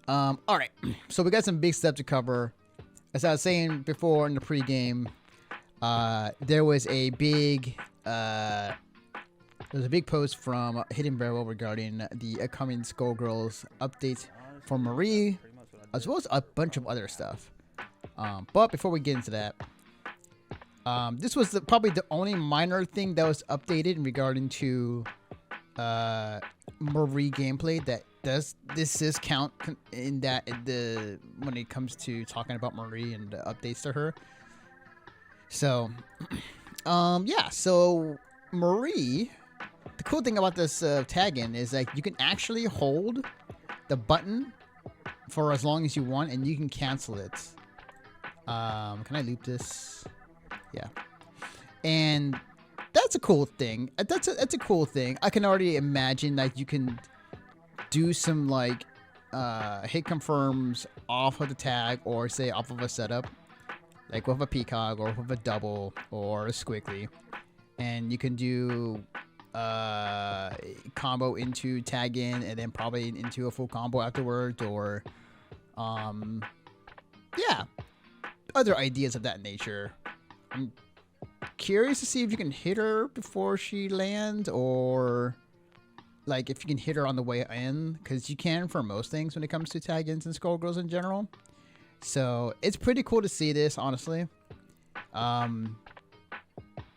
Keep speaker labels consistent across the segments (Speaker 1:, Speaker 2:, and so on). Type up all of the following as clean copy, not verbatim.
Speaker 1: All right. So we got some big stuff to cover. As I was saying before in the pregame, there was a big post from Hidden Barrel regarding the upcoming Skullgirls update for Marie, as well as a bunch of other stuff. But before we get into that, this was probably the only minor thing that was updated regarding to Marie gameplay that does count in that when it comes to talking about Marie and the updates to her. So, yeah. So Marie, the cool thing about this tag-in is like you can actually hold the button for as long as you want, and you can cancel it. Can I loop this? Yeah. And that's a cool thing. That's a cool thing. I can already imagine like you can do some like hit confirms off of the tag, or say off of a setup, like with a peacock or with a double or a squiggly, and you can do combo into tag in and then probably into a full combo afterwards, or yeah, other ideas of that nature. I'm curious to see if you can hit her before she lands, or like if you can hit her on the way in, because you can for most things when it comes to tag-ins and Skullgirls in general. So it's pretty cool to see this, honestly.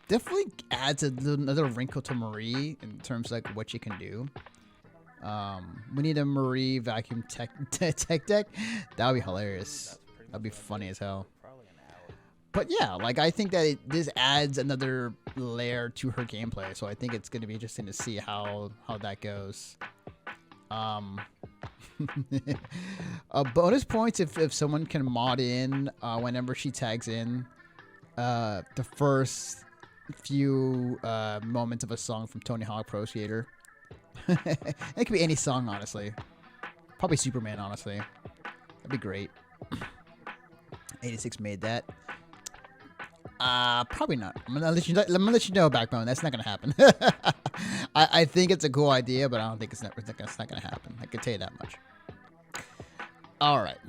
Speaker 1: Definitely adds another wrinkle to Marie in terms of like what you can do. We need a Marie vacuum tech deck. That would be hilarious. That'd be funny as hell. But yeah, like I think that this adds another layer to her gameplay, so I think it's going to be interesting to see how that goes. Bonus points if someone can mod in whenever she tags in the first few moments of a song from Tony Hawk Pro Skater. It could be any song, honestly. Probably Superman, honestly. That'd be great. 86 made that. Probably not. I'm gonna let you know, Backbone. That's not gonna happen. I think it's a cool idea, but I don't think it's not gonna happen. I can tell you that much. All right.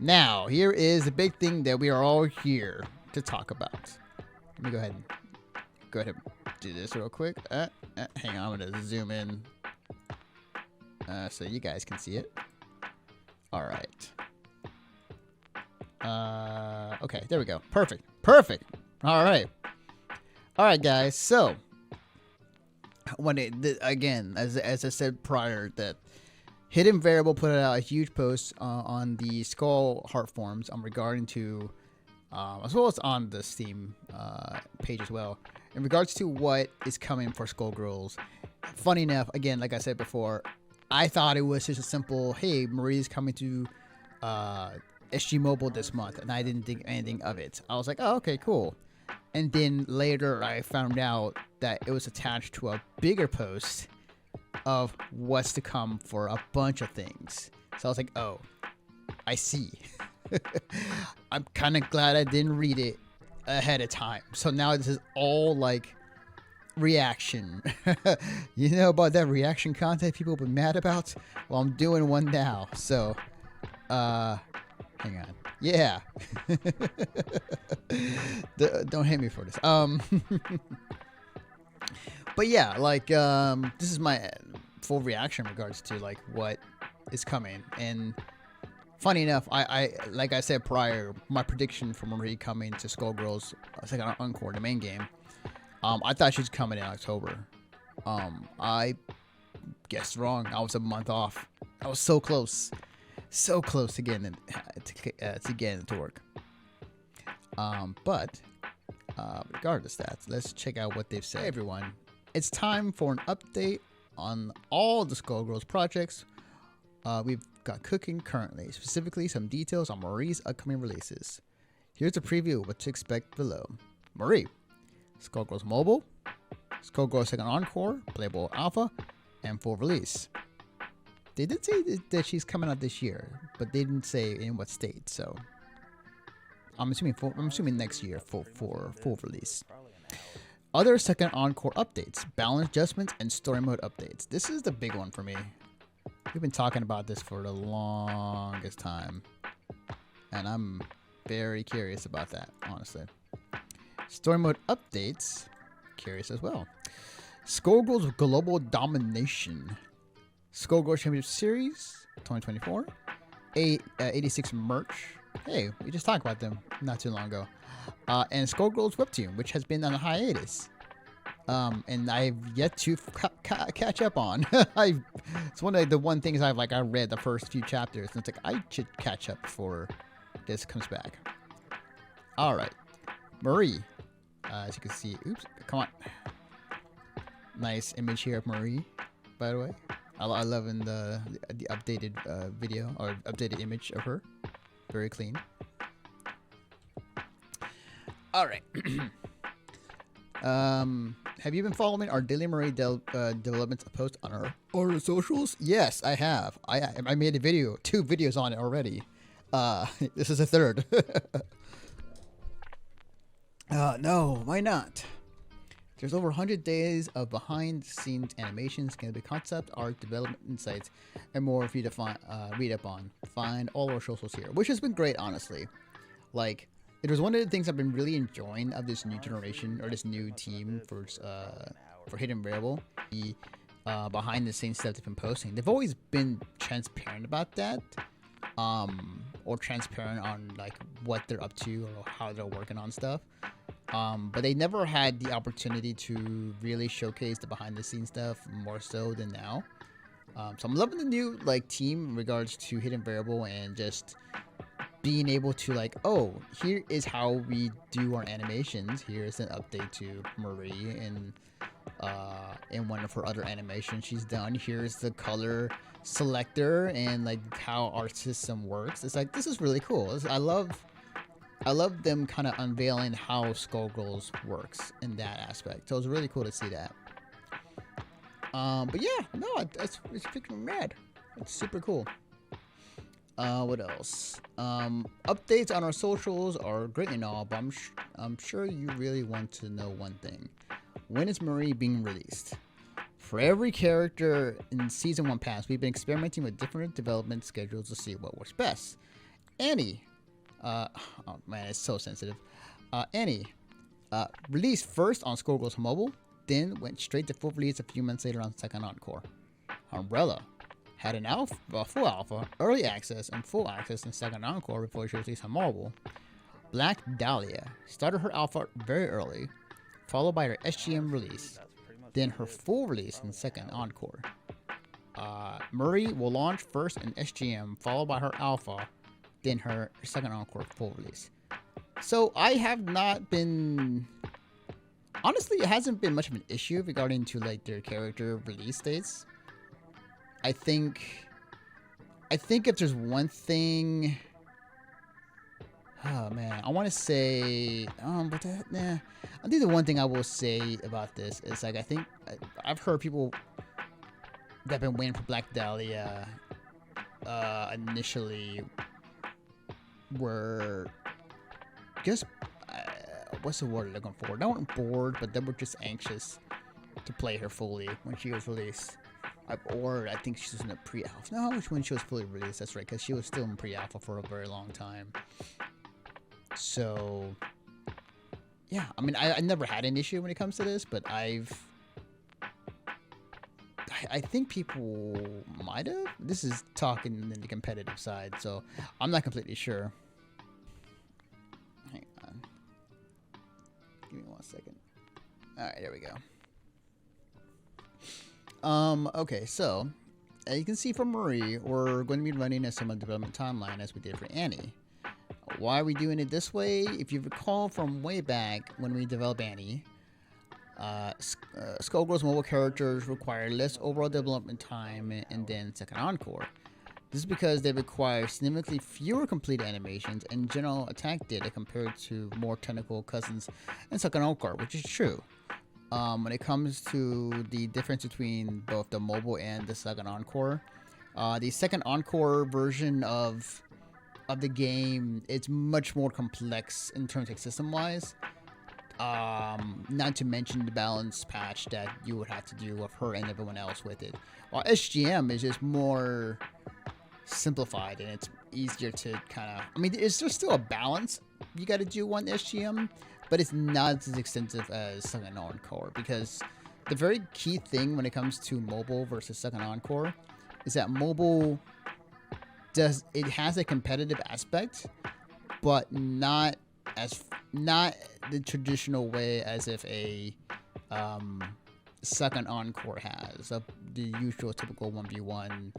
Speaker 1: Now, here is the big thing that we are all here to talk about. Let me go ahead and do this real quick. Hang on, I'm gonna zoom in so you guys can see it. All right. Okay, there we go. Perfect. All right, guys. So, again, as I said prior, that Hidden Variable put out a huge post on the Skull Heart forums regarding to, as well as on the Steam page as well, in regards to what is coming for Skullgirls. Funny enough, again, like I said before, I thought it was just a simple, hey, Marie's coming to SG Mobile this month, and I didn't think anything of it. I was like, oh, okay, cool. And then later I found out that it was attached to a bigger post of what's to come for a bunch of things. So I was like, oh, I see. I'm kind of glad I didn't read it ahead of time. So now this is all like reaction. You know about that reaction content people have been mad about? Well, I'm doing one now. So, hang on. Yeah. Don't hate me for this. But yeah, like, this is my full reaction in regards to like what is coming. And funny enough, I like I said prior, my prediction for Marie coming to Skullgirls, second on Encore, the main game, I thought she was coming in October. I guessed wrong. I was a month off. I was so close to getting it to work. But regardless of that, let's check out what they've said. Hey everyone, it's time for an update on all the Skullgirls projects we've got cooking currently, specifically some details on Marie's upcoming releases. Here's a preview of what to expect below. Marie, Skullgirls Mobile, Skullgirls Second Encore, Playable Alpha, and full release. They did say that she's coming out this year, but they didn't say in what state, so I'm assuming next year for full release. Other Second Encore updates, balance adjustments, and story mode updates. This is the big one for me. We've been talking about this for the longest time, and I'm very curious about that, honestly. Story mode updates, curious as well. Skullgirls Global Domination, Skullgirls Championship Series 2024, Eightysixed merch. Hey, we just talked about them not too long ago. And Skullgirls Webtoon, which has been on a hiatus. And I've yet to catch up on. It's one of the one things I read the first few chapters, and it's like I should catch up before this comes back. All right, Marie. As you can see, oops, come on. Nice image here of Marie, by the way. I love in the updated video or updated image of her. Very clean. All right. Have you been following our Daily Marie developments post on our socials? Yes, I have. I made a video, 2 videos on it already. This is a third. No, why not? There's over 100 days of behind-the-scenes animations, can be concept art, development insights, and more for you to read up on. Find all our socials here, which has been great, honestly. Like, it was one of the things I've been really enjoying of this new generation or this new team for Hidden Variable. The behind-the-scenes stuff they've been posting. They've always been transparent about that, or transparent on like what they're up to or how they're working on stuff. But they never had the opportunity to really showcase the behind-the-scenes stuff more so than now. So I'm loving the new like team in regards to Hidden Variable and just being able to like, oh, here is how we do our animations. Here's an update to Marie in one of her other animations she's done. Here's the color selector and like how our system works. It's like, this is really cool. I love them kind of unveiling how Skullgirls works in that aspect. So it's really cool to see that. But yeah, no, it's freaking rad. It's super cool. What else? Updates on our socials are great and all, but I'm sure you really want to know one thing. When is Marie being released? For every character in Season 1 Pass, we've been experimenting with different development schedules to see what works best. Annie. Oh man, it's so sensitive. Annie. Released first on Skullgirls Mobile, then went straight to full release a few months later on second Encore. Umbrella had an full alpha, early access, and full access in second Encore before she was released on mobile. Black Dahlia started her alpha very early, followed by her SGM release, then her full release in second Encore. Marie will launch first in SGM, followed by her alpha, then her second Encore full release. So I have not been... Honestly, it hasn't been much of an issue regarding to like their character release dates. I think if there's one thing... Oh man, I want to say... but that, nah. I think the one thing I will say about this is like, I think I've heard people that have been waiting for Black Dahlia initially were just what's the word they're looking for? They weren't bored, but they were just anxious to play her fully when she was released. Or I think she was in a pre-alpha. No, which when she was fully released, that's right, because she was still in pre-alpha for a very long time. So yeah, I mean, I never had an issue when it comes to this, but I think people might have. This is talking in the competitive side, so I'm not completely sure. Hang on. Give me 1 second. Alright, there we go. Okay, so as you can see from Marie, we're going to be running a similar development timeline as we did for Annie. Why are we doing it this way? If you recall from way back when we developed Annie, Skullgirls mobile characters require less overall development time and then second Encore. This is because they require significantly fewer complete animations and general attack data compared to more technical cousins in second Encore, which is true. When it comes to the difference between both the mobile and the second Encore, the second Encore version of the game, it's much more complex in terms of system-wise. Not to mention the balance patch that you would have to do with her and everyone else with it. While SGM is just more simplified and it's easier to kind of. I mean, is there still a balance you got to do on SGM, but it's not as extensive as Second Encore, because the very key thing when it comes to mobile versus Second Encore is that mobile has a competitive aspect, but not the traditional way as if a Second Encore has, the usual typical 1v1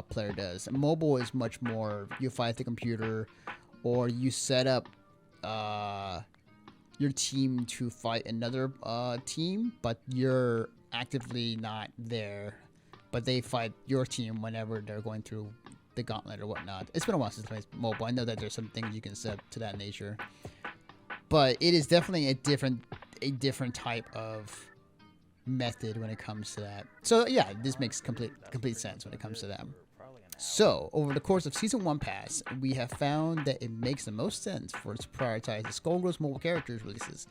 Speaker 1: player does. Mobile is much more, you fight the computer, or you set up your team to fight another team, but you're actively not there, but they fight your team whenever they're going through the gauntlet or whatnot. It's been a while since I played mobile. I know that there's some things you can set to that nature, but it is definitely a different type of method when it comes to that. So yeah, this makes complete sense when it comes to that. So over the course of Season 1 pass, we have found that it makes the most sense for us to prioritize the Skullgirls mobile characters releases,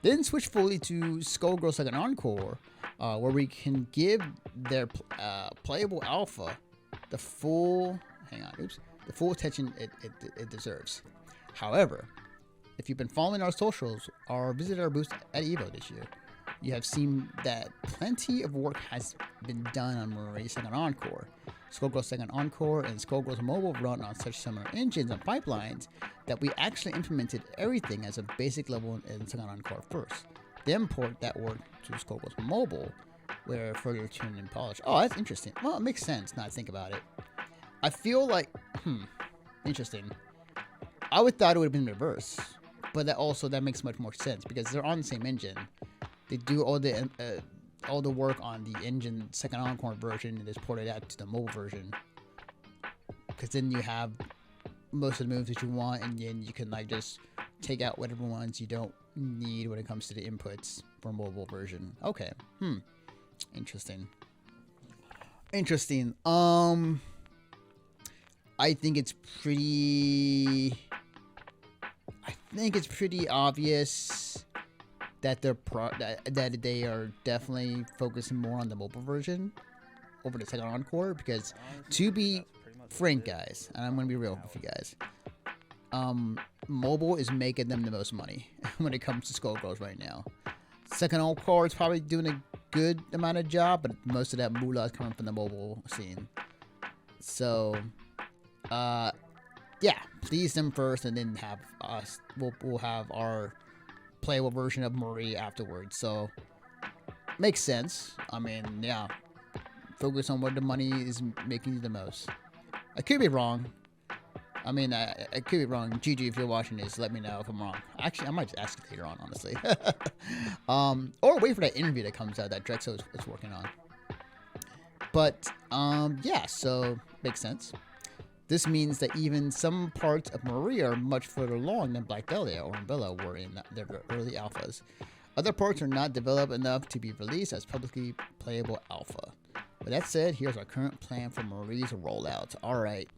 Speaker 1: then switch fully to Skullgirls Second Encore, where we can give their playable alpha the full attention it deserves. However, if you've been following our socials or visited our booth at EVO this year, you have seen that plenty of work has been done on Marie Second Encore. Skullgirls Second Encore and Skullgirls Mobile run on such similar engines and pipelines that we actually implemented everything as a basic level in Second Encore first, then port that work to Skullgirls Mobile, where further tuned and polished. Oh, that's interesting. Well, it makes sense now I think about it. I feel like, interesting. I would thought it would have been reverse, but that makes much more sense because they're on the same engine. They do all the work on the engine Second Encore version and just port it out to the mobile version. Because then you have most of the moves that you want, and then you can like just take out whatever ones you don't need when it comes to the inputs for mobile version. Okay. Interesting. I think it's pretty obvious that that they are definitely focusing more on the mobile version over the Second Encore, because to be frank, guys, and I'm gonna be real with you guys, mobile is making them the most money when it comes to Skullgirls right now. Second Encore is probably doing a good amount of job, but most of that moolah is coming from the mobile scene. So, yeah, please them first, and then have us. We'll have our playable version of Marie afterwards. So makes sense. I mean, yeah, focus on where the money is making you the most. I could be wrong. I mean, I could be wrong. Gigi, if you're watching this, let me know if I'm wrong. Actually, I might just ask it later on, honestly. Or wait for that interview that comes out that Drexo is working on. But yeah, so makes sense. This means that even some parts of Marie are much further along than Black Dahlia or Umbrella were in their early alphas. Other parts are not developed enough to be released as publicly playable alpha. With that said, here's our current plan for Marie's rollout. Alright.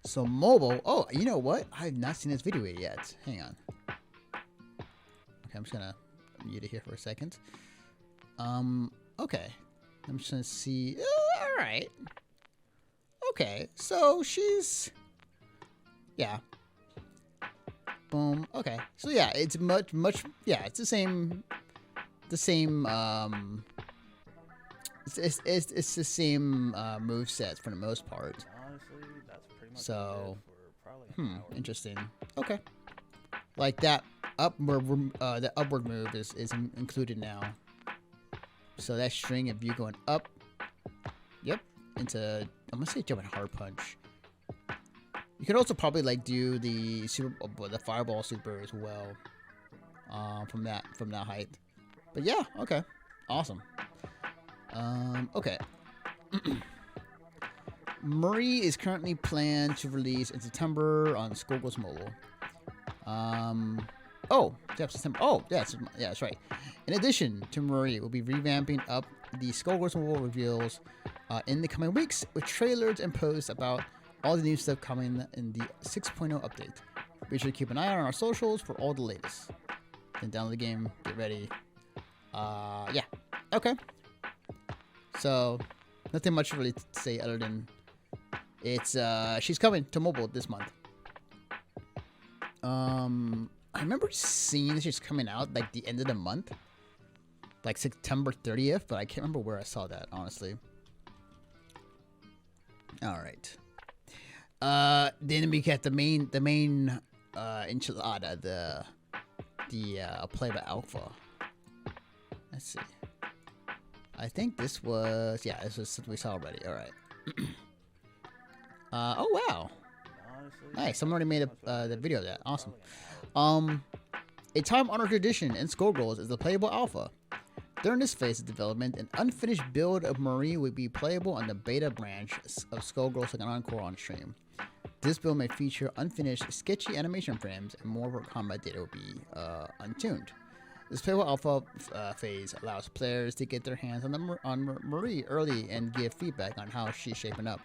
Speaker 1: So mobile. Oh, you know what? I have not seen this video yet. Hang on. Okay, I'm just gonna mute it here for a second. Okay. I'm just gonna see. Alright. Okay, so she's, yeah, boom. Okay, so yeah, it's much, yeah, it's the same, it's the same move sets for the most part.
Speaker 2: Honestly, that's pretty much
Speaker 1: so, interesting.
Speaker 2: Now.
Speaker 1: Okay, like that upward, the upward move is included now. So that string of you going up, yep, into. I'm gonna say jumping hard punch. You could also probably like do the fireball super as well, from that height. But yeah, okay, awesome. Okay. Marie is currently planned to release in September on Skullgirls Mobile. Oh, September. Oh, yeah, that's right. In addition to Marie, we'll be revamping up the Skullgirls Mobile reveals in the coming weeks with trailers and posts about all the new stuff coming in the 6.0 update. Be sure to keep an eye on our socials for all the latest. Then download the game. Get ready. Yeah. Okay. So, nothing much really to say other than it's she's coming to mobile this month. I remember seeing that she's coming out like the end of the month, like September 30th, but I can't remember where I saw that, honestly. All right. Then we get the main enchilada, the playable alpha. Let's see. I think this was something we saw already. All right. Oh wow. Nice. Someone already made the video of that. Awesome. A time-honored tradition in Skullgirls is the playable alpha. During this phase of development, an unfinished build of Marie will be playable on the beta branch of Skullgirls like an Encore on stream. This build may feature unfinished, sketchy animation frames, and more of her combat data will be untuned. This playable alpha phase allows players to get their hands on Marie early and give feedback on how she's shaping up.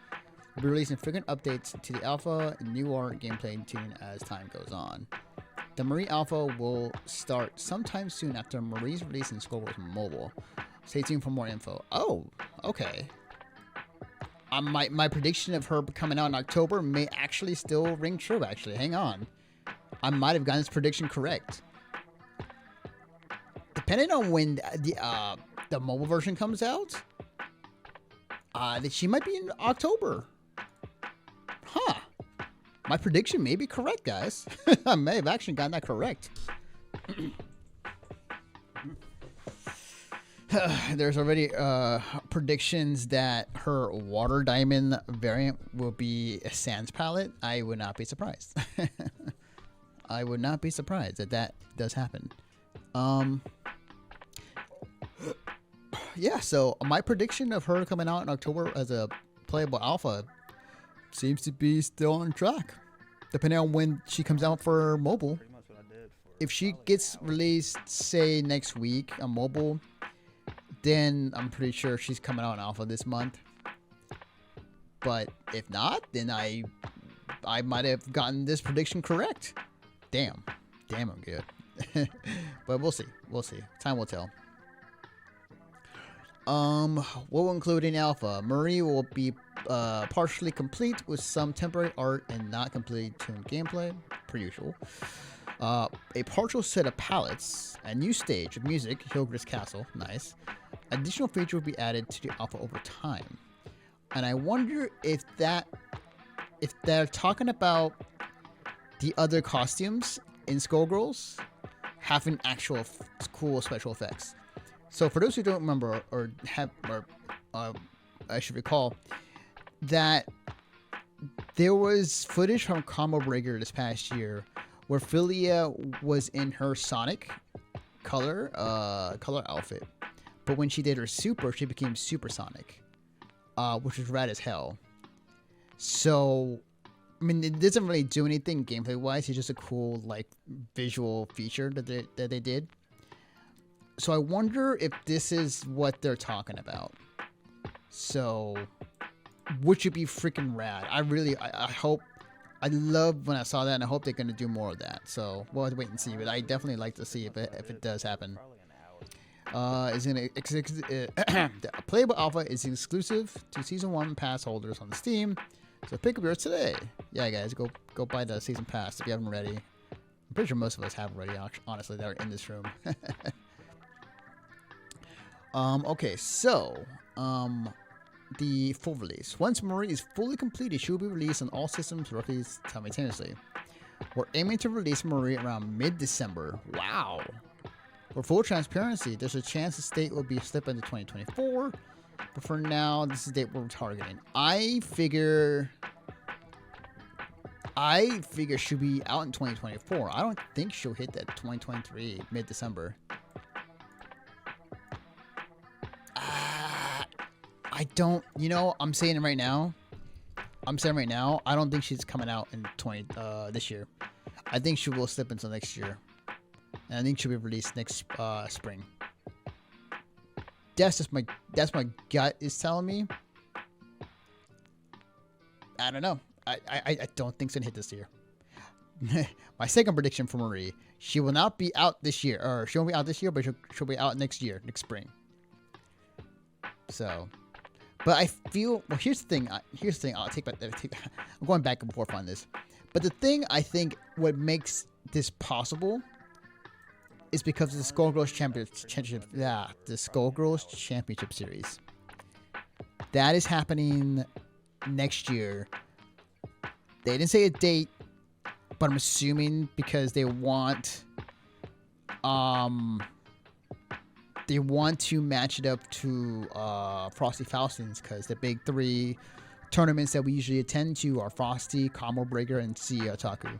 Speaker 1: We'll be releasing frequent updates to the alpha and new art gameplay tune as time goes on. The Marie alpha will start sometime soon after Marie's release in Skullgirls Mobile. Stay tuned for more info. Oh, okay. My prediction of her coming out in October may actually still ring true, actually. Hang on. I might have gotten this prediction correct. Depending on when the mobile version comes out, she might be in October. Huh. My prediction may be correct, guys. I may have actually gotten that correct. There's already predictions that her water diamond variant will be a Sans palette. I would not be surprised. I would not be surprised that that does happen. Yeah, so my prediction of her coming out in October as a playable alpha seems to be still on track, depending on when she comes out for mobile. If she gets released, say, next week on mobile, then I'm pretty sure she's coming out in alpha this month. But if not, then I might have gotten this prediction correct. Damn, I'm good. But we'll see. Time will tell. What will include in alpha? Marie will be partially complete with some temporary art and not completely tuned gameplay, per usual. A partial set of pallets, a new stage of music, Hilgris Castle, nice. Additional features will be added to the alpha over time. And I wonder if they're talking about the other costumes in Skullgirls having actual cool special effects. So for those who don't remember or I should recall that there was footage from Combo Breaker this past year where Philia was in her Sonic color outfit, but when she did her super, she became Supersonic, which was rad as hell. So, I mean, it doesn't really do anything gameplay wise. It's just a cool like visual feature that they did. So I wonder if this is what they're talking about. So, which would be freaking rad. I hope. I love when I saw that, and I hope they're going to do more of that. So we'll have to wait and see. But I definitely like to see if it does happen. The playable alpha is exclusive to Season 1 pass holders on Steam. So pick up yours today. Yeah, guys, go buy the Season Pass if you haven't already. I'm pretty sure most of us have already, honestly, that are in this room. Okay, so, the full release. Once Marie is fully completed, she will be released on all systems roughly simultaneously. We're aiming to release Marie around mid-December. Wow. For full transparency, there's a chance the date will be slipped into 2024, but for now, this is the date we're targeting. I figure she'll be out in 2024. I don't think she'll hit that 2023 mid-December. I don't, I'm saying it right now. I don't think she's coming out in this year. I think she will slip until next year. And I think she'll be released next spring. That's my gut is telling me. I don't know. I don't think it's gonna hit this year. my second prediction for Marie, she will not be out this year, or she won't be out this year, but she'll be out next year, next spring. So, but I feel, well, here's the thing. I'll take back. I'm going back and forth on this, but the thing I think what makes this possible is because of the Skullgirls Championship. Yeah, the Skullgirls Championship Series. That is happening next year. They didn't say a date, but I'm assuming because they want to match it up to Frosty Faustins, because the big three tournaments that we usually attend to are Frosty, Combo Breaker, and Sea Otaku,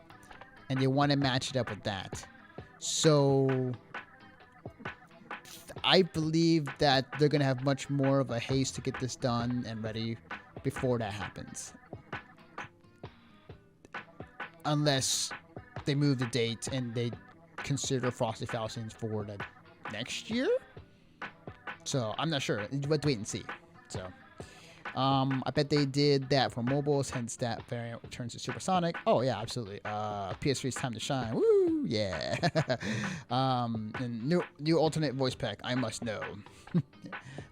Speaker 1: and they want to match it up with that. So I believe that they're gonna have much more of a haste to get this done and ready before that happens, unless they move the date and they consider Frosty Faustins for the next year. So I'm not sure. We'll have to wait and see. So I bet they did that for mobiles, hence that variant returns to Supersonic. Oh yeah, absolutely. PS3's time to shine. Woo, yeah. And new alternate voice pack. I must know.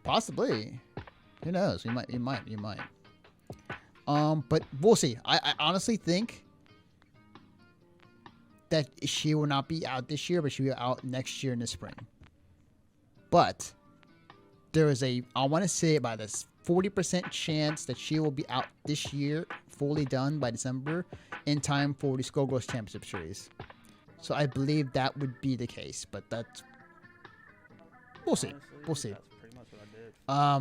Speaker 1: Possibly. Who knows? You might. But we'll see. I honestly think that she will not be out this year, but she'll be out next year in the spring. But there is I want to say about this 40% chance that she will be out this year, fully done by December, in time for the Skullgirls Championship Series. So I believe that would be the case, but that's, we'll see. We'll see.
Speaker 2: That's pretty much what I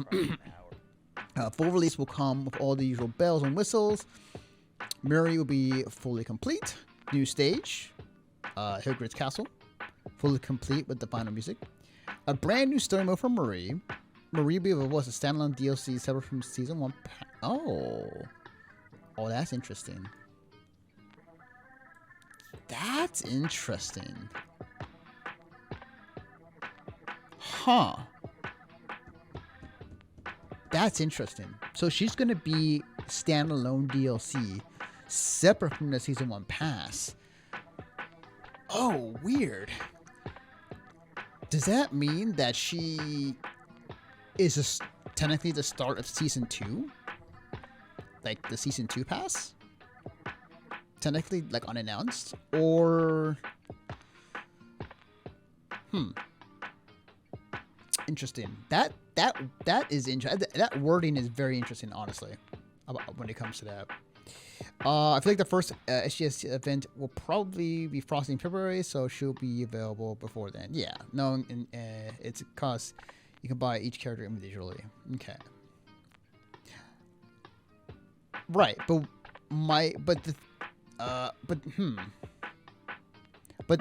Speaker 2: did.
Speaker 1: Full release will come with all the usual bells and whistles. Murray will be fully complete. New stage, Hillgrid's Castle, fully complete with the final music. A brand new story mode for Marie. Marie will be available as a standalone DLC separate from Season 1. Oh, that's interesting. That's interesting. Huh. That's interesting. So she's going to be standalone DLC separate from the Season 1 pass. Oh, weird. Does that mean that she is technically the start of Season 2? Like the Season 2 pass? Technically, like unannounced? Or... Interesting. That is interesting. That wording is very interesting, honestly, when it comes to that. I feel like the first SGS event will probably be Frosty in February, so she'll be available before then. Yeah, no, it's because you can buy each character individually. Okay. Right, but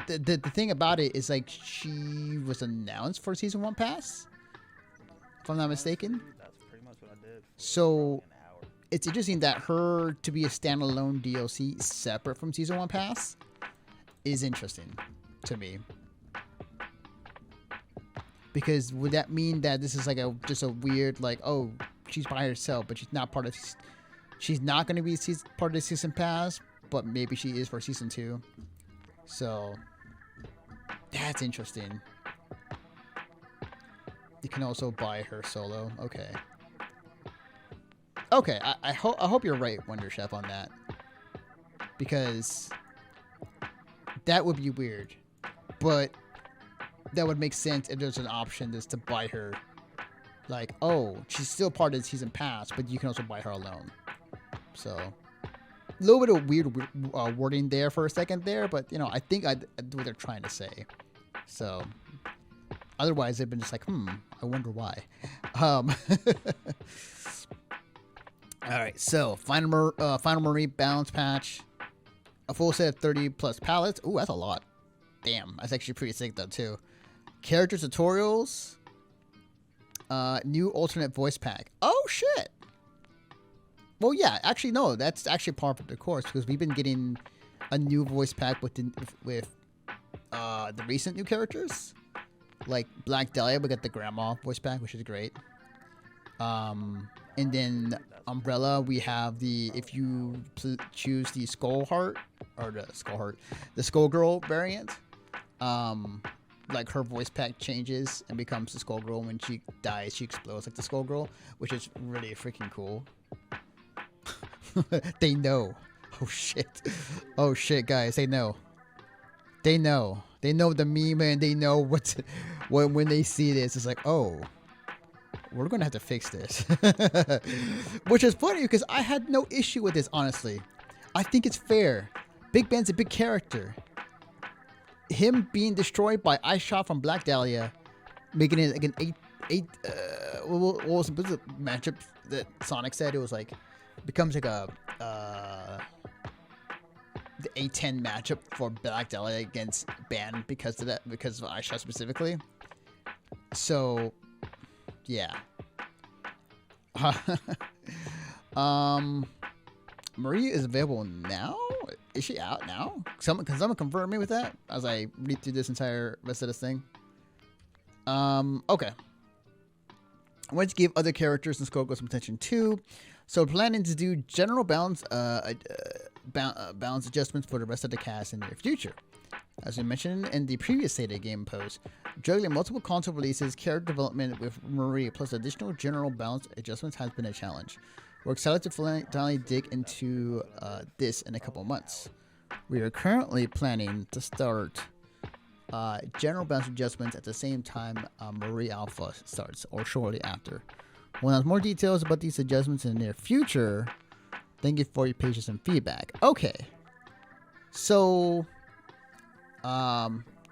Speaker 1: the thing about it is, like, she was announced for Season 1 pass, if I'm not mistaken.
Speaker 2: That's pretty much what I did.
Speaker 1: So it's interesting that her to be a standalone DLC separate from Season 1 pass is interesting to me. Because would that mean that this is like just a weird, like, oh, she's by herself, but she's not part of, she's not going to be part of the Season Pass, but maybe she is for Season 2. So that's interesting. You can also buy her solo. Okay. Okay, I hope you're right, Wonder Chef, on that. Because that would be weird. But that would make sense if there's an option just to buy her. Like, oh, she's still part of the Season Pass, but you can also buy her alone. So, a little bit of weird wording there for a second there, but, you know, I think I do what they're trying to say. So, otherwise, they've been just like, I wonder why. Alright, so Final Marie balance patch. A full set of 30 plus pallets. Ooh, that's a lot. Damn, that's actually pretty sick though too. Character tutorials. New alternate voice pack. Oh shit. Well, yeah, actually no, that's actually part of the course because we've been getting a new voice pack with the recent new characters. Like Black Dahlia, we got the grandma voice pack, which is great. And then Umbrella, we have if you choose the Skull Heart or the Skullheart, the Skullgirl variant. Like her voice pack changes and becomes the Skullgirl. When she dies, she explodes like the Skullgirl, which is really freaking cool. They know. Oh shit, guys, they know. They know the meme, and they know when they see this, it's like, oh, we're gonna have to fix this. Which is funny because I had no issue with this, honestly. I think it's fair. Big Ben's a big character. Him being destroyed by Ice Shot from Black Dahlia, making it like an what was the matchup that Sonic said? It was like, becomes like a the A10 matchup for Black Dahlia against Ban because of Ice Shot specifically. So yeah. Maria is available now? Is she out now? Can someone confirm me with that as I read through this entire rest of this thing? Okay. I want to give other characters in Skullgirls some attention too. So planning to do general balance balance adjustments for the rest of the cast in the near future. As we mentioned in the previous State of the Game post, juggling multiple console releases, character development with Marie, plus additional general balance adjustments has been a challenge. We're excited to finally dig into this in a couple months. We are currently planning to start general balance adjustments at the same time Marie Alpha starts, or shortly after. We'll have more details about these adjustments in the near future. Thank you for your patience and feedback. Okay, so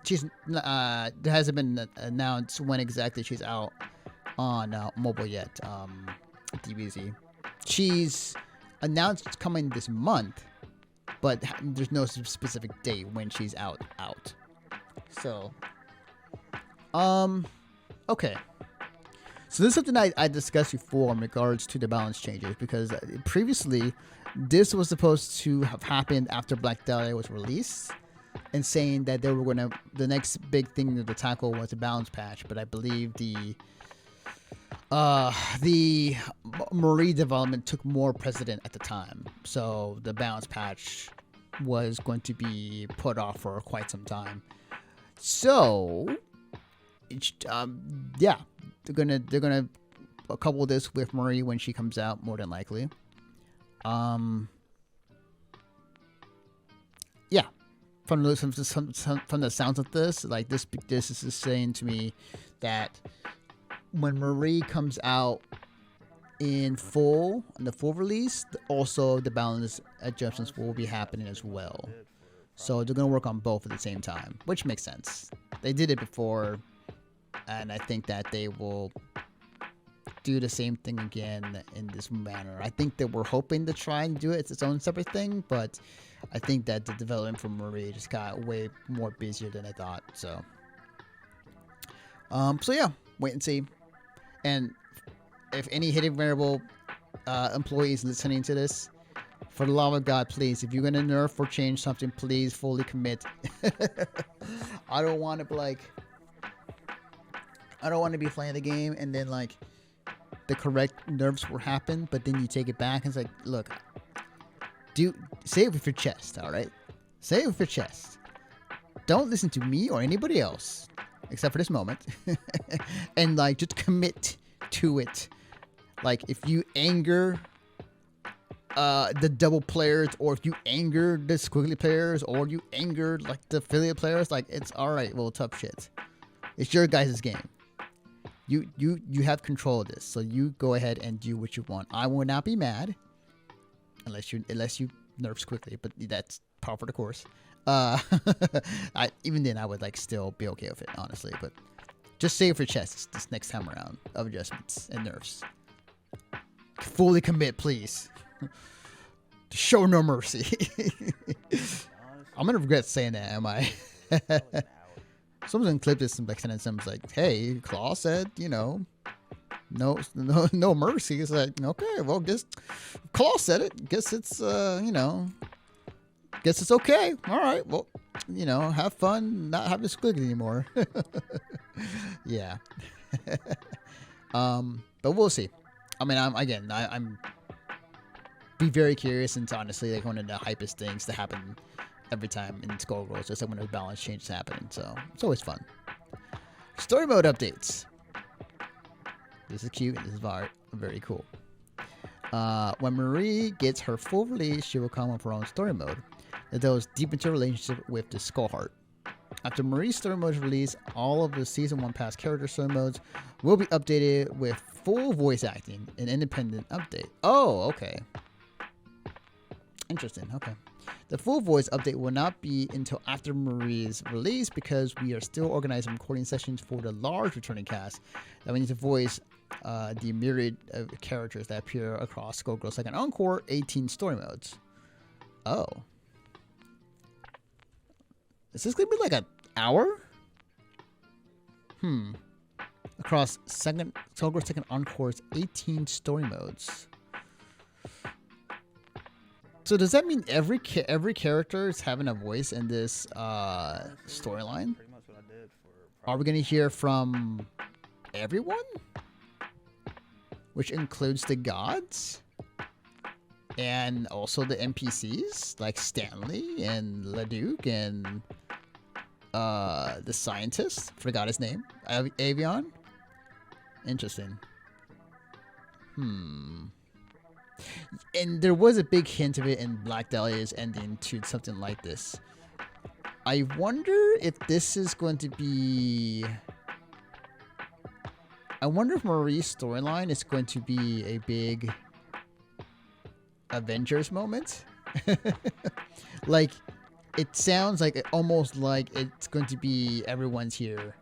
Speaker 1: she's there hasn't been announced when exactly she's out on mobile yet. DBZ. She's announced it's coming this month, but there's no specific date when she's out. So, okay. So this is something I discussed before in regards to the balance changes, because previously this was supposed to have happened after Black Dahlia was released, and saying that they were the next big thing to tackle was a balance patch, but I believe the Marie development took more precedent at the time, so the balance patch was going to be put off for quite some time. So, yeah, they're gonna couple this with Marie when she comes out, more than likely. Yeah, from the sounds of this, like this is saying to me that when Marie comes out in the full release, also the balance adjustments will be happening as well. So they're going to work on both at the same time, which makes sense. They did it before, and I think that they will do the same thing again in this manner. I think that we're hoping to try and do it. It's its own separate thing, but I think that the development for Marie just got way more busier than I thought. So yeah, wait and see. And if any hidden variable employees listening to this, for the love of God, please, if you're gonna nerf or change something, please fully commit. I don't want to be playing the game and then like the correct nerfs will happen, but then you take it back and it's like, look, say it with your chest, all right? Say it with your chest. Don't listen to me or anybody else, except for this moment, and like just commit to it. Like if you anger the double players, or if you anger the squiggly players, or you anger like the affiliate players, like it's all right. Well, tough shit. It's your guys' game. You have control of this, so you go ahead and do what you want. I will not be mad unless you nerfs quickly, but that's par for the course. Even then I would like still be okay with it, honestly. But just save for chests this next time around of adjustments and nerfs. Fully commit, please. Show no mercy. I'm gonna regret saying that, am I? Someone's gonna clip this and like send someone's like, hey, Claw said, no mercy. It's like, okay, well, guess Claw said it. Guess it's guess it's okay. All right, well, have fun not having to squiggle anymore. Yeah. But we'll see. I mean, I'm be very curious, and honestly, like one of the hypest things to happen every time in Skullgirls, just like when there's balance changes happening. So it's always fun. Story mode updates. This is cute. This is very cool. When Marie gets her full release, she will come with her own story mode that goes deep into her relationship with the Skullheart. After Marie's story mode is released, all of the Season 1 past character story modes will be updated with full voice acting and independent update. Oh, okay. Interesting. Okay. The full voice update will not be until after Marie's release because we are still organizing recording sessions for the large returning cast that we need to voice the myriad of characters that appear across Skullgirls like an Encore 18 story modes. Oh. Is this going to be like an hour? Across Skullgirls second Encore's 18 story modes. So does that mean every character is having a voice in this storyline? Are we going to hear from everyone? Which includes the gods? And also the NPCs like Stanley and Leduc and the scientist. Forgot his name. Avion. Interesting. And there was a big hint of it in Black Dahlia's ending to something like this. I wonder if this is going to be... I wonder if Marie's storyline is going to be a big Avengers moment. Like, it sounds like almost like it's going to be everyone's here.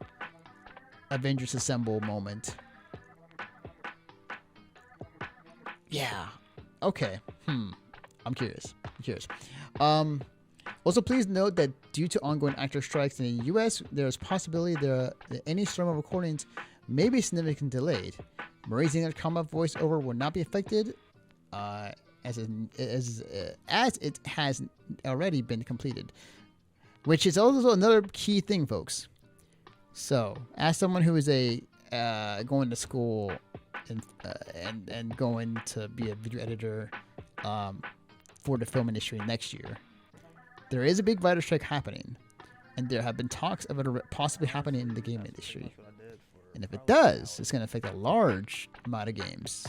Speaker 1: Avengers Assemble moment. Yeah. Okay. I'm curious. Also, please note that due to ongoing actor strikes in the U.S., there is possibility that any stream of recordings may be significantly delayed. Marie's English combat voiceover will not be affected, as it has already been completed, which is also another key thing, folks. So, as someone who is going to school and going to be a video editor for the film industry next year, there is a big writer strike happening, and there have been talks of it possibly happening in the game industry. And if it does, it's going to affect a large amount of games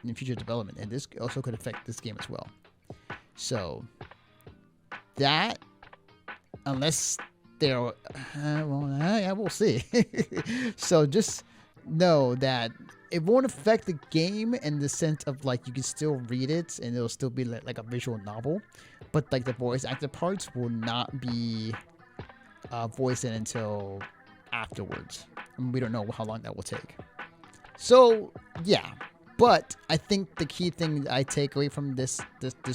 Speaker 1: in future development, and this also could affect this game as well. So that, unless they're we'll see. So just know that it won't affect the game in the sense of like you can still read it and it'll still be like a visual novel, but like the voice acted parts will not be voiced in until afterwards. And we don't know how long that will take. So yeah, but I think the key thing I take away from this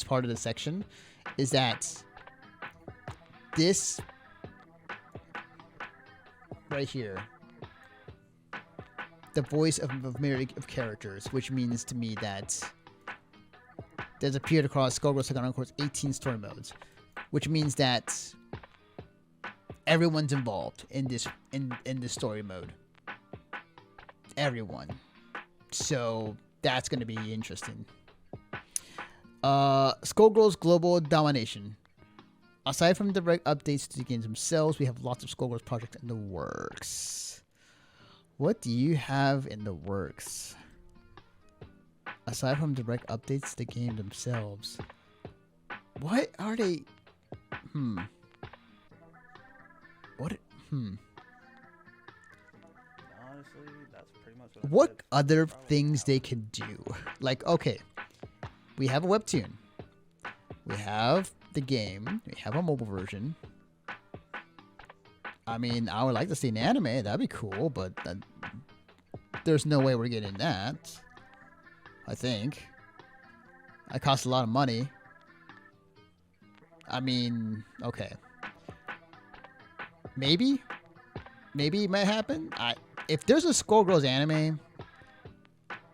Speaker 1: part of the section is that this right here, the voice of myriad of characters, which means to me that there's appeared across Skullgirls Second Encore's 18 story modes, which means that everyone's involved in this story mode. Everyone. So that's going to be interesting. Skullgirls Global Domination. Aside from direct updates to the games themselves, we have lots of Skullgirls projects in the works. What do you have in the works? Aside from direct updates to the game themselves, what are they? Honestly, that's pretty much what other things they can do. Like, okay, we have a webtoon. We have the game. We have a mobile version. I mean, I would like to see an anime. That'd be cool, but there's no way we're getting that. I think. It costs a lot of money. I mean, okay. Maybe it might happen. If there's a Skullgirls anime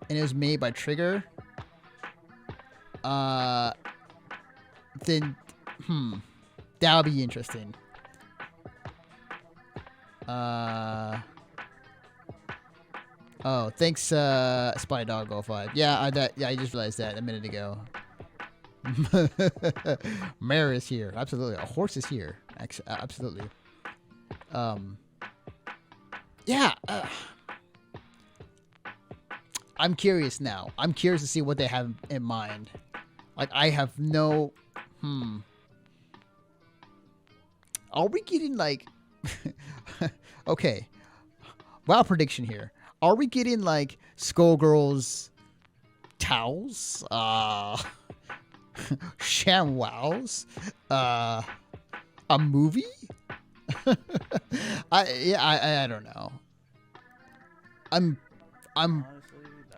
Speaker 1: and it was made by Trigger, then that would be interesting. Oh, thanks, Spy Dog 05. Yeah, I just realized that a minute ago. Mare is here. Absolutely. A horse is here. Absolutely. Yeah. I'm curious now. I'm curious to see what they have in mind. Like, I have no... Are we getting, like... Okay. Wild prediction here. Are we getting, like, Skullgirls towels? ShamWows? A movie? I don't know.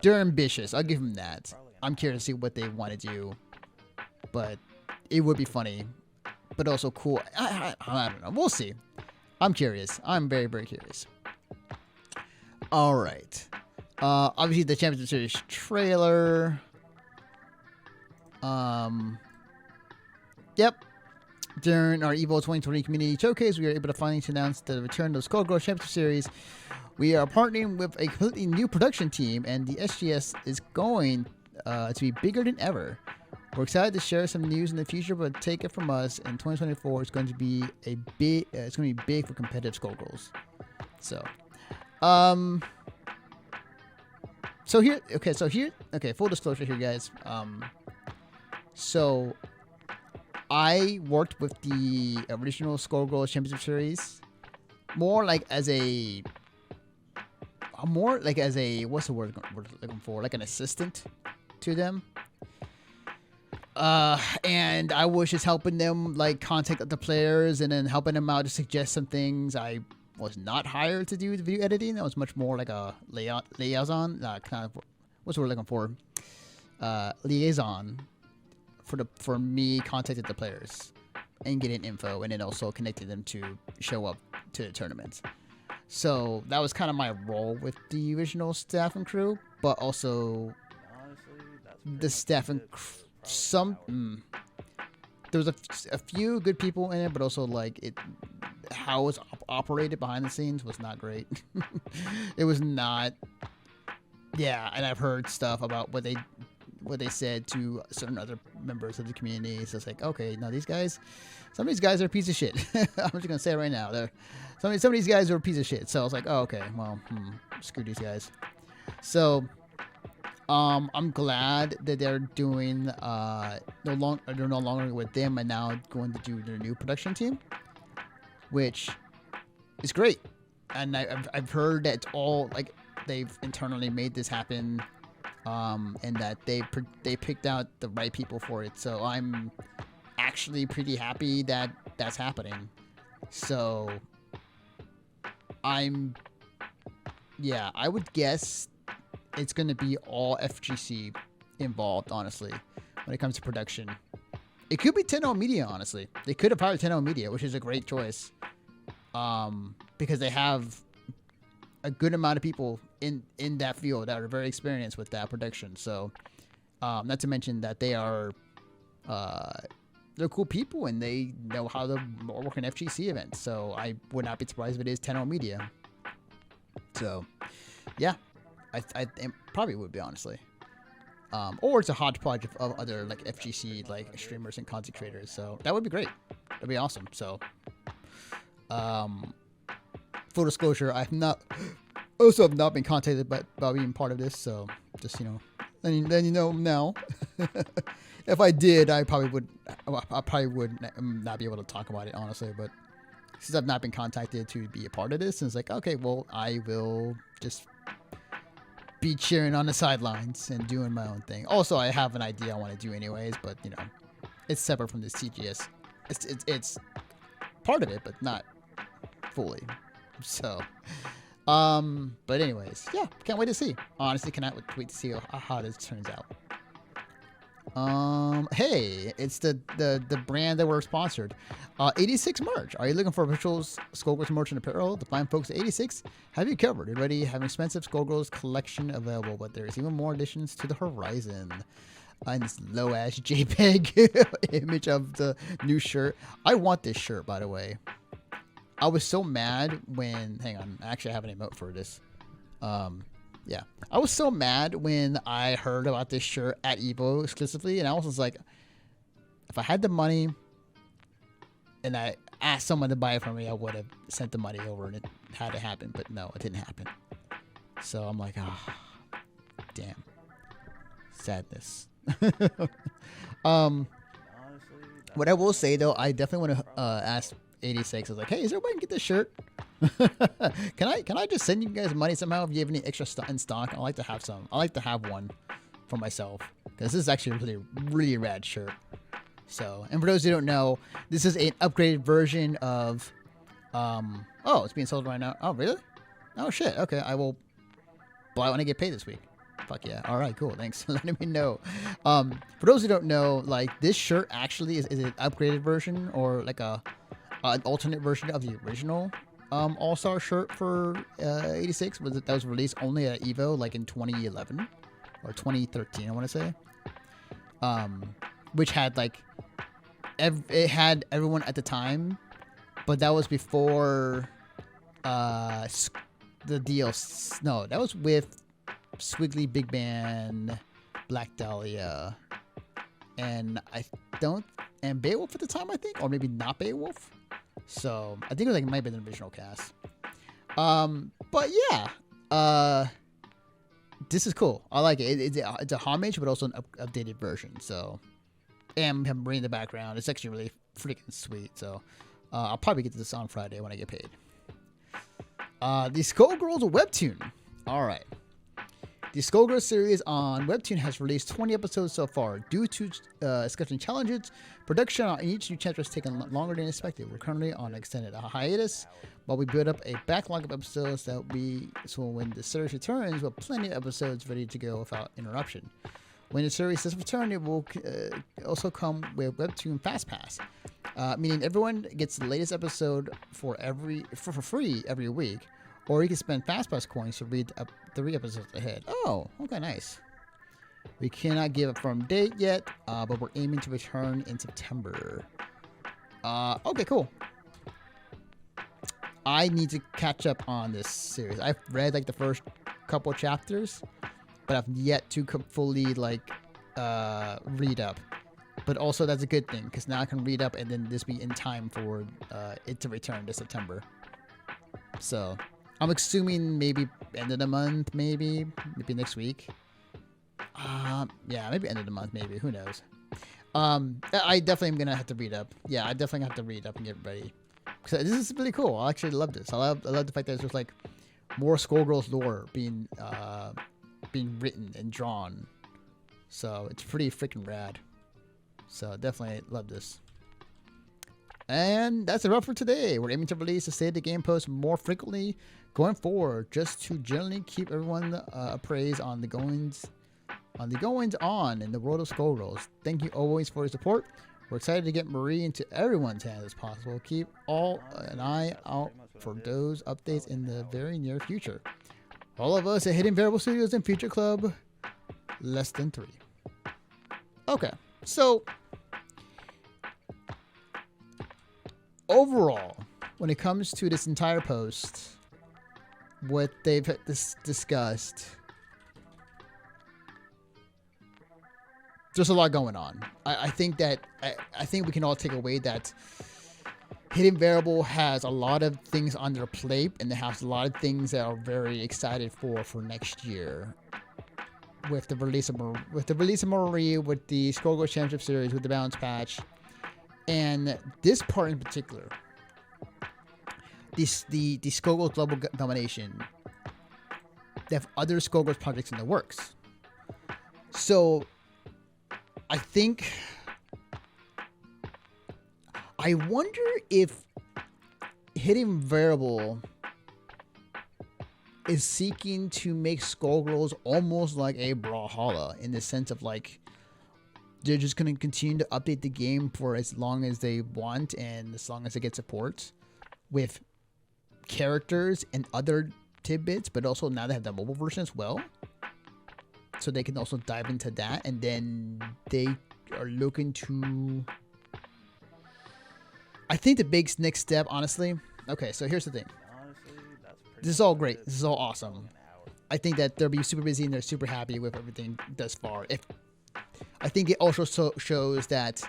Speaker 1: They're ambitious. I'll give them that. I'm curious to see what they want to do, but it would be funny, but also cool. I don't know. We'll see. I'm curious. I'm very, very curious. All right. Obviously the Championship Series trailer. Yep. During our EVO 2020 community showcase, we were able to finally announce the return of the Skullgirls Championship Series. We are partnering with a completely new production team, and the SGS is going to be bigger than ever. We're excited to share some news in the future, but take it from us, in 2024, it's going to be it's going to be big for competitive Skullgirls. So, full disclosure here, guys. So I worked with the original Skullgirls Championship Series more like as a what's the word we're looking for? Like an assistant to them. And I was just helping them like contact the players and then helping them out to suggest some things. I was not hired to do the video editing. That was much more like a liaison, kind of what's the word we're looking for? Liaison for me contacting the players and getting info, and then also connecting them to show up to the tournaments. So that was kind of my role with the original staff and crew, but also the staff and there was a few good people in it, but also like how it was operated behind the scenes was not great. It was not. Yeah, and I've heard stuff about what they said to certain other members of the community. So it's like, okay, no, some of these guys are a piece of shit. I'm just gonna say it right now. Some of these guys are a piece of shit. So I was like, oh, okay, well, screw these guys. So, I'm glad that they're doing they're no longer with them and now going to do their new production team, which is great. And I've heard that all like they've internally made this happen. And that they picked out the right people for it. So I'm actually pretty happy that that's happening. So I would guess it's going to be all FGC involved, honestly, when it comes to production. It could be 10-0 Media, honestly. They could have hired 10-0 Media, which is a great choice. Because they have a good amount of people in that field that are very experienced with that production. So, not to mention that they're cool people and they know how to work an FGC event. So I would not be surprised if it is 10-0 Media. So, yeah, I probably would be, honestly. Or it's a hodgepodge of other like FGC like streamers and content creators. So that would be great. That'd be awesome. So, full disclosure, I have not been contacted about being part of this, so just then you know now. If I did, I probably would not be able to talk about it, honestly. But since I've not been contacted to be a part of this, it's like, okay, well, I will just be cheering on the sidelines and doing my own thing. Also, I have an idea I want to do anyways, but it's separate from the CGS. It's part of it, but not fully. So, but anyways, yeah, can't wait to see. Honestly, cannot wait to see how this turns out. Hey, it's the brand that we're sponsored. Eightysixed merch. Are you looking for official Skullgirls merch and apparel? The fine folks at Eightysixed have you covered. They already have an expensive Skullgirls collection available, but there's even more additions to the horizon. And this low-ass JPEG image of the new shirt. I want this shirt, by the way. I was so mad when... Hang on. I actually have an emote for this. Yeah. I was so mad when I heard about this shirt at EVO exclusively, and I was just like... If I had the money and I asked someone to buy it for me, I would have sent the money over and it had to happen. But no, it didn't happen. So I'm like, damn. Sadness. What I will say though, I definitely want to ask Eightysixed. I was like, hey, is everybody can get this shirt? Can I just send you guys money somehow if you have any extra in stock? I like to have some. I like to have one for myself because this is actually a really rad shirt. So, and for those who don't know, this is an upgraded version of oh, it's being sold right now. Oh, really? Oh shit. Okay, I will buy it when I get paid this week. Fuck yeah. All right, cool. Thanks for letting me know. For those who don't know, like this shirt actually is an upgraded version or like an alternate version of the original All-Star shirt for Eightysixed. That was released only at Evo like in 2011 or 2013, I want to say. Which had like it had everyone at the time, but that was before the DLC. No, that was with Squiggly, Big Band, Black Dahlia, and Beowulf at the time, I think, or maybe not Beowulf. So I think it was like it might have been the original cast. But yeah, this is cool. I like it. It's a homage, but also an updated version. So, and I'm reading the background. It's actually really freaking sweet. So, I'll probably get to this on Friday when I get paid. The Skullgirls Webtoon. All right. The Skullgirls series on Webtoon has released 20 episodes so far. Due to scheduling challenges, production on each new chapter has taken longer than expected. We're currently on extended hiatus, but we build up a backlog of episodes so when the series returns, we'll have plenty of episodes ready to go without interruption. When the series does return, it will also come with Webtoon Fast Pass, meaning everyone gets the latest episode for free every week. Or you can spend FastPass coins to read up 3 episodes ahead. Oh, okay, nice. We cannot give a firm date yet, but we're aiming to return in September. Okay, cool. I need to catch up on this series. I've read like the first couple chapters, but I've yet to fully like read up. But also that's a good thing because now I can read up and then this be in time for it to return this September. So I'm assuming maybe end of the month, maybe next week. Yeah, maybe end of the month, maybe. Who knows? I definitely am gonna have to read up. Yeah, I definitely have to read up and get ready. So this is really cool. I actually love this. I love the fact that there's just like more Skullgirls lore being written and drawn. So it's pretty freaking rad. So definitely love this. And that's a wrap for today. We're aiming to release a State of the Game post more frequently going forward, just to generally keep everyone appraised on the goings on in the world of Skullgirls. Thank you always for your support. We're excited to get Marie into everyone's hands as possible. Keep an eye out for those updates in the very near future. All of us at Hidden Variable Studios and Future Club, less than 3. Okay, so overall, when it comes to this entire post, what they've discussed, there's a lot going on. I think we can all take away that Hidden Variable has a lot of things on their plate, and they have a lot of things that are very excited for next year. With the release of Marie, with the Skullgirls Championship Series, with the Balance Patch, and this part in particular, the Skullgirls Global Domination. They have other Skullgirls projects in the works. So I wonder if Hidden Variable is seeking to make Skullgirls almost like a Brawlhalla, in the sense of like they're just going to continue to update the game for as long as they want and as long as they get support with characters and other tidbits, but also now they have the mobile version as well, so they can also dive into that. And then they are looking to, I think the big next step, honestly. Okay, so here's the thing. This is all great. This is all awesome. I think that they'll be super busy and they're super happy with everything thus far. I think it also shows that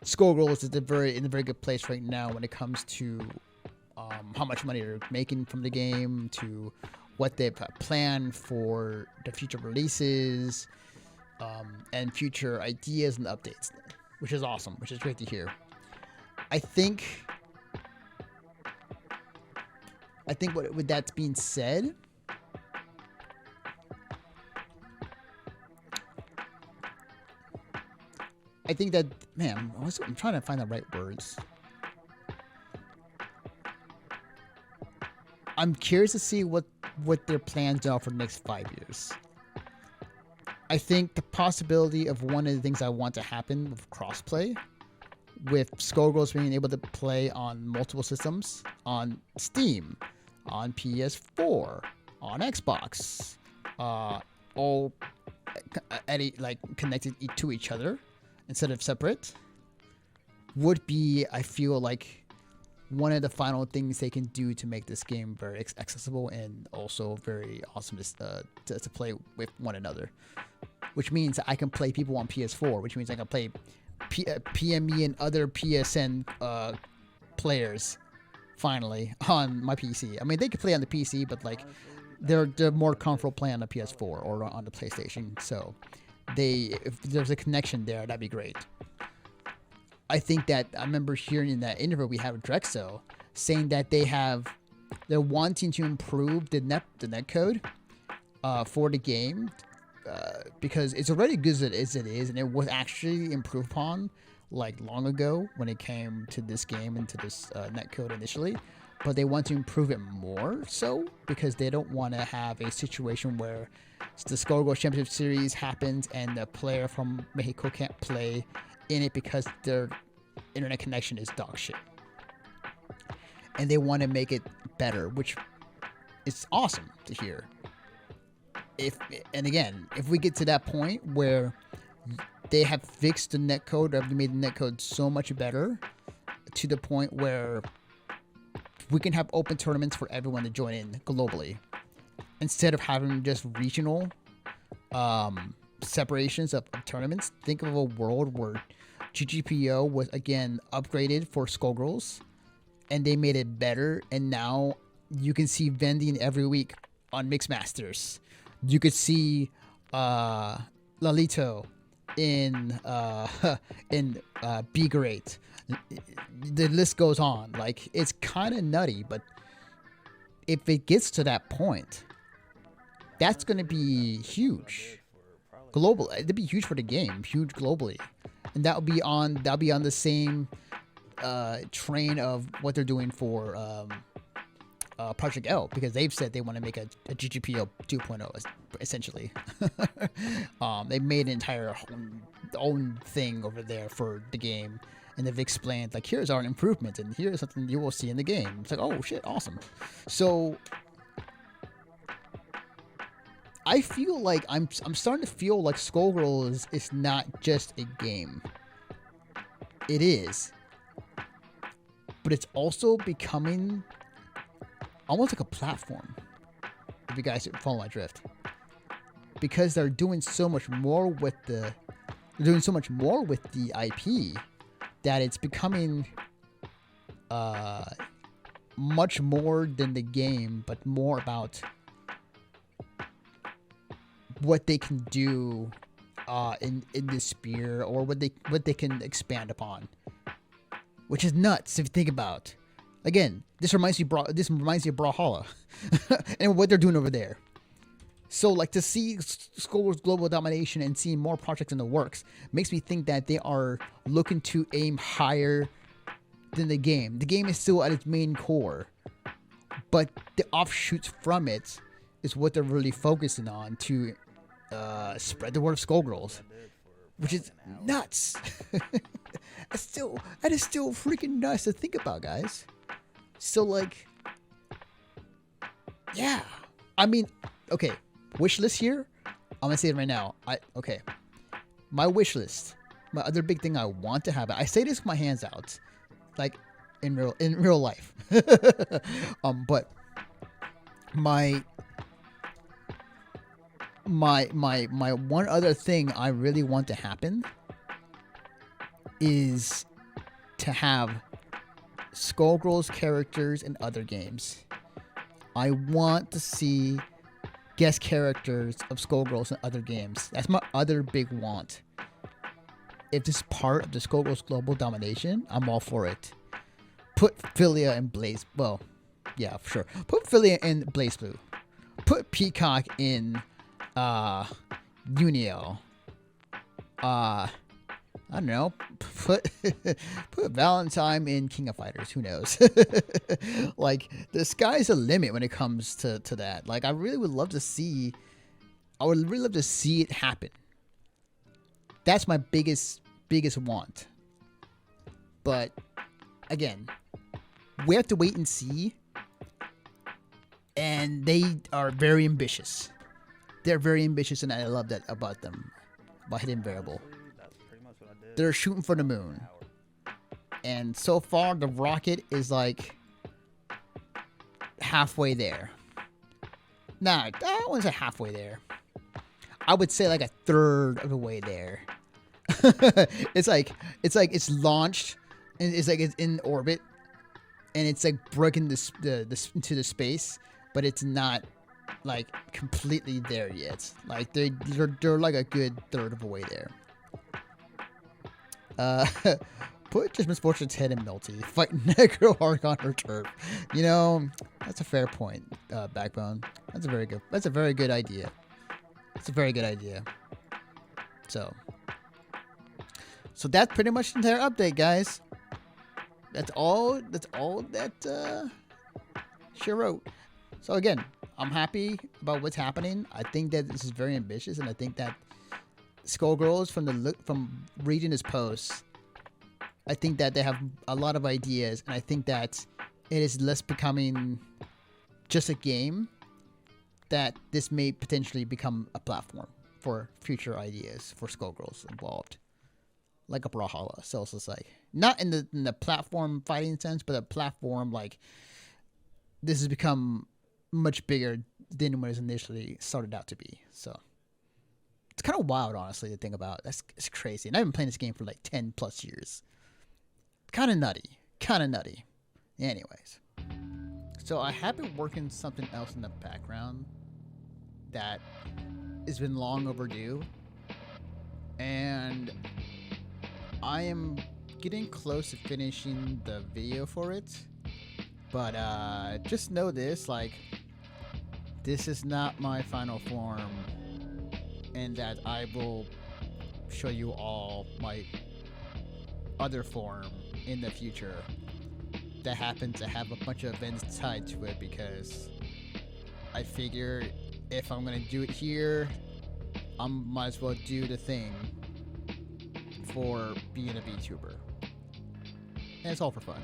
Speaker 1: Skullgirls is in a very good place right now when it comes to how much money they're making from the game, to what they've planned for the future releases, and future ideas and updates, which is awesome, which is great to hear. I think with that being said, I think that, man, I'm trying to find the right words. I'm curious to see what their plans are for the next 5 years. I think the possibility of one of the things I want to happen with crossplay, with Skullgirls being able to play on multiple systems, on Steam, on PS4, on Xbox, all connected to each other instead of separate, would be, I feel like, one of the final things they can do to make this game very accessible and also very awesome to play with one another. Which means I can play people on PS4, which means I can play PME and other PSN players finally on my PC. I mean, they can play on the PC, but like they're more comfortable playing on the PS4 or on the PlayStation. So if there's a connection there, that'd be great. I think that I remember hearing in that interview we had with Drexel saying that they're wanting to improve the netcode for the game, because it's already good as it is, and it was actually improved upon like long ago when it came to this game and to this netcode initially. But they want to improve it more so because they don't want to have a situation where the Skullgirls Championship Series happens and the player from Mexico can't play in it because their internet connection is dog shit. And they want to make it better, which is awesome to hear. If we get to that point where they have fixed the netcode, or have made the netcode so much better to the point where we can have open tournaments for everyone to join in globally, instead of having just regional separations of tournaments. Think of a world where GGPO was again upgraded for Skullgirls, and they made it better, and now you can see vending every week on Mixmasters. You could see Lalito in Be Great. The list goes on. Like, it's kind of nutty, but if it gets to that point, that's going to be huge. Global, it'd be huge for the game, huge globally, and that'll be on the same train of what they're doing for Project L, because they've said they want to make a GGPO 2.0 essentially. They made an entire own thing over there for the game, and they've explained like, here's our improvements and here's something you will see in the game. It's like, oh shit, awesome. So I feel like I'm starting to feel like Skullgirls is not just a game. It is, but it's also becoming almost like a platform, if you guys follow my drift, because they're doing so much more with the IP that it's becoming much more than the game, but more about what they can do in this sphere, or what they can expand upon, which is nuts if you think about. Again, this reminds me of Brawlhalla and what they're doing over there. So, like, to see Skullgirls Global Domination and seeing more projects in the works makes me think that they are looking to aim higher than the game. The game is still at its main core, but the offshoots from it is what they're really focusing on to spread the word of Skullgirls, which is nuts. That is still freaking nuts to think about, guys. So, like, yeah, I mean, okay, wish list here. I'm gonna say it right now. My wish list, my other big thing I want to have. I say this with my hands out, like in real life. But my one other thing I really want to happen is to have Skullgirls characters in other games. I want to see guest characters of Skullgirls in other games. That's my other big want. If this is part of the Skullgirls Global Domination, I'm all for it. Put Philia in Blaze. Well, yeah, for sure. Put Philia in Blaze Blue. Put Peacock in Uniel. I don't know. Put Valentine in King of Fighters. Who knows? Like, the sky's the limit when it comes to that. Like, I really would love to see. I would really love to see it happen. That's my biggest want. But again, we have to wait and see. And they are very ambitious. They're very ambitious, and I love that about them. About Hidden Variable. They're shooting for the moon. And so far, the rocket is like halfway there. Nah, I wouldn't say halfway there. I would say like a third of the way there. It's launched, and it's in orbit, and it's like breaking into the space, but it's not like completely there yet. Like they're like a good third of the way there. Put Just Misfortune's head in Melty. Fight Necro Hard on her turf. You know, that's a fair point, Backbone. That's a very good idea. It's a very good idea. So that's pretty much the entire update, guys. That's all that she wrote. So again, I'm happy about what's happening. I think that this is very ambitious, and I think that Skullgirls, from reading his posts, I think that they have a lot of ideas, and I think that it is less becoming just a game, that this may potentially become a platform for future ideas for Skullgirls involved, like a Brawlhalla. So it's just like, not in the platform fighting sense, but a platform like this has become much bigger than what it initially started out to be. So it's kind of wild, honestly, to think about. It's crazy. And I've been playing this game for like 10 plus years. Kind of nutty. Anyways. So I have been working something else in the background that has been long overdue. And I am getting close to finishing the video for it. But just know this, like, this is not my final form. And that I will show you all my other form in the future that happens to have a bunch of events tied to it, because I figure if I'm gonna do it here, I might as well do the thing for being a VTuber. And it's all for fun.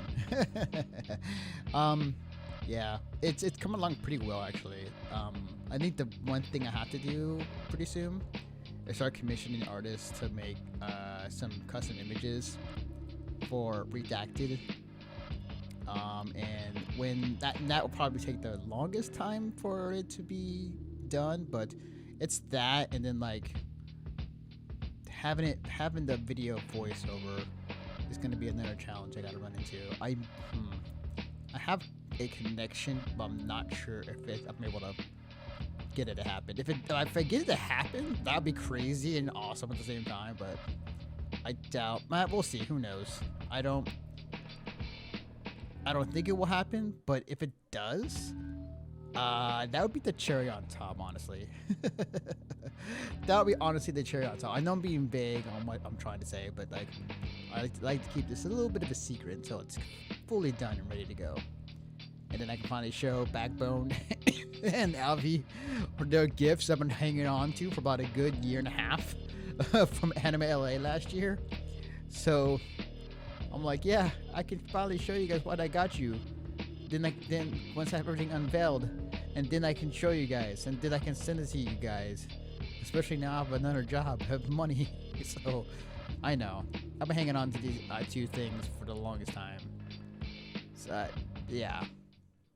Speaker 1: Yeah, it's coming along pretty well, actually. I think the one thing I have to do pretty soon is start commissioning artists to make some custom images for Redacted. And when that will probably take the longest time for it to be done, but it's that, and then like having the video voiceover is going to be another challenge I got to run into. I have a connection, but I'm not sure if I'm able to get it to happen. If I get it to happen, that'd be crazy and awesome at the same time, but I doubt. We'll see. Who knows? I don't think it will happen, but if it does, that would be the cherry on top, honestly. That would be honestly the cherry on top. I know I'm being vague on what I'm trying to say, but like, I like to keep this a little bit of a secret until it's fully done and ready to go. And then I can finally show Backbone and Alvi their gifts I've been hanging on to for about a good year and a half from Anime LA last year. So I'm like, yeah, I can finally show you guys what I got you. Then once I have everything unveiled, and then I can show you guys, and then I can send it to you guys. Especially now I have another job, I have money. So I know I've been hanging on to these two things for the longest time. So yeah.